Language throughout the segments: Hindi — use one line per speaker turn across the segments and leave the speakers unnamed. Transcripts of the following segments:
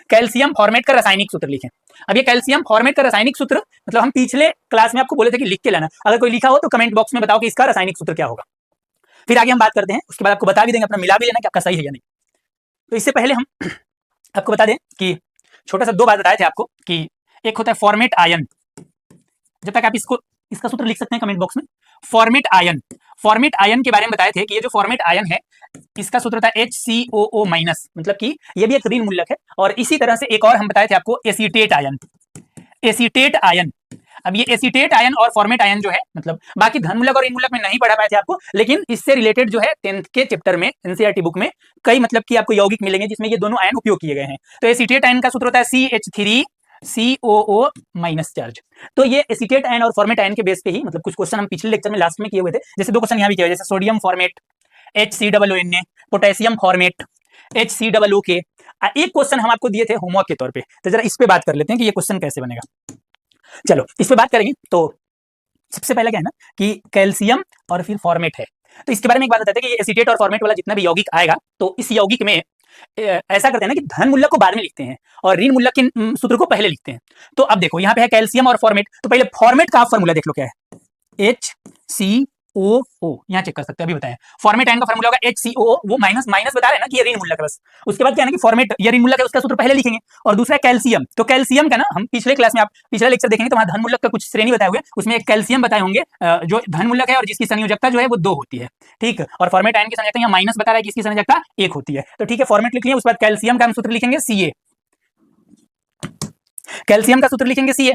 कैल्शियम फॉर्मेट का रासायनिक सूत्र लिखें। अब ये कैल्शियम फॉर्मेट का रासायनिक सूत्र मतलब हम पिछले क्लास में आपको बोले थे कि लिख के लाना, अगर कोई लिखा हो तो कमेंट बॉक्स में बताओ कि इसका रासायनिक सूत्र क्या होगा। फिर आगे हम बात करते हैं, उसके बाद आपको बता भी देंगे, अपना मिला भी लेना कि आपका सही है या नहीं। तो इससे पहले हम आपको बता दें कि छोटा सा 2 बात बताए थे आपको कि एक होता है फॉर्मेट आयन, जब तक आप इसका सूत्र लिख सकते हैं कमेंट बॉक्स में। फॉर्मेट आयन के बारे में बताए थे कि ये जो फॉर्मेट आयन है इसका सूत्र था HCOO माइनस, मतलब कि ये भी एक ऋण मूलक है। और इसी तरह से एक और हम बताए थे आपको एसीटेट आयन। अब ये एसीटेट आयन और फॉर्मेट आयन जो है मतलब बाकी धन मूलक और ऋण मूलक में नहीं पढ़ा पाए थे आपको, लेकिन इससे रिलेटेड जो है 10th के चैप्टर में एनसीईआरटी बुक में कई मतलब कि आपको यौगिक मिलेंगे जिसमें ये दोनों आयन उपयोग किए गए हैं। तो एसीटेट आयन का सूत्र होता है CH3COO माइनस चार्ज। तो ये एसीटेट आयन और फॉर्मेट आयन के बेस पे ही मतलब कुछ क्वेश्चन हम पिछले लेक्चर में लास्ट में किए हुए थे, जैसे 2 क्वेश्चन यहाँ भी किए हुए, जैसे sodium format HCOONA, potassium format HCOOK। एक क्वेश्चन हम आपको दिए थे होमवर्क के तौर पे, तो जरा इस पे बात कर लेते हैं कि ये क्वेश्चन कैसे बनेगा। चलो इस पे बात करेंगे। तो सबसे पहले क्या है ना कि कैल्शियम और फिर फॉर्मेट है, तो इसके बारे में एक बात बताते हैं कि ये एसीटेट और फॉर्मेट वाला जितना भी यौगिक आएगा तो इस यौगिक में ऐसा करते हैं ना कि धन मूलक को बाद में लिखते हैं और ऋण मूलक के सूत्र को पहले लिखते हैं। तो अब देखो यहाँ पे है कैल्शियम और फॉर्मेट, तो पहले फॉर्मेट का आप फॉर्मूला देख लो क्या है, HCOO, यहाँ चेक कर सकते हैं, अभी बताएं। फॉर्मेट आयन का फॉर्मूला होगा HCOO, वो माइनस बता रहे हैं ना कि ये ऋण मूलक है बस। उसके बाद क्या है ना कि फॉर्मेट ये ऋण मूलक है, उसका सूत्र पहले लिखेंगे। और दूसरा कैल्शियम, तो कैल्शियम का ना हम पिछले क्लास में आप पिछला लेक्चर देखेंगे तो वहां धन मूलक का कुछ श्रेणी बताए हुए, उसमें एक कैल्शियम बताए होंगे जो धन मूलक है और जिसकी संयोजकता जो है वो 2 होती है, ठीक। और फॉर्मेट आयन की संयोजकता यहाँ माइनस बता रहा है कि इसकी संयोजकता 1 होती है। तो ठीक है, फॉर्मेट लिख लिया, उसके बाद कैल्शियम का हम सूत्र लिखेंगे CA, कैल्शियम का सूत्र लिखेंगे CA।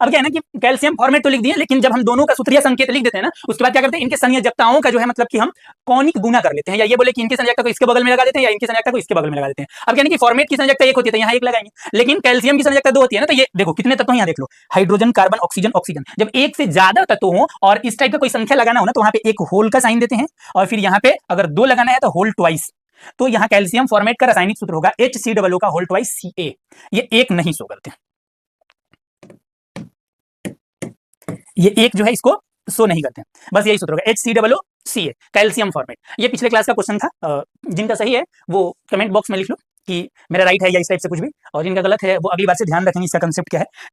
अब क्या है ना कि कैल्शियम फॉर्मेट तो लिख दिए, लेकिन जब हम दोनों का सूत्रीय संकेत लिख देते हैं ना, उसके बाद क्या करते हैं, इनके संयोजकताओं का जो है मतलब कि हम कौणिक गुना कर लेते हैं, या ये बोले कि इनकी संयोजकता को इसके बगल में लगा देते हैं या इनकी संयोजकता को इसके बगल में लगा देते हैं। अब क्या है कि फॉर्मेट की संयोजकता 1 होती है तो यहाँ 1 लगाएंगे, लेकिन कैल्शियम की संयोजकता 2 होती है ना, तो ये देखो कितने तत्व यहाँ देख लो, हाइड्रोजन, कार्बन, ऑक्सीजन। जब एक से ज्यादा तत्व हो और इस टाइप का कोई संख्या लगाना हो ना, तो वहां पे एक होल का साइन देते हैं, और फिर यहाँ पे अगर 2 लगाना है तो होल ट्वाइस। तो यहाँ कैल्शियम फॉर्मेट का रासायनिक सूत्र होगा HCOO का होल ट्वाइस CA। ये 1 नहीं शो करते, ये 1 जो है इसको शो नहीं करते, बस यही सूत्र होगा HCOO कैल्शियम फॉर्मेट। ये पिछले क्लास का क्वेश्चन था, जिनका सही है वो कमेंट बॉक्स में लिख लो कि मेरा राइट है या इस टाइप से कुछ भी, और जिनका गलत है वो अगली बार से ध्यान रखेंगे इसका कंसेप्ट क्या है।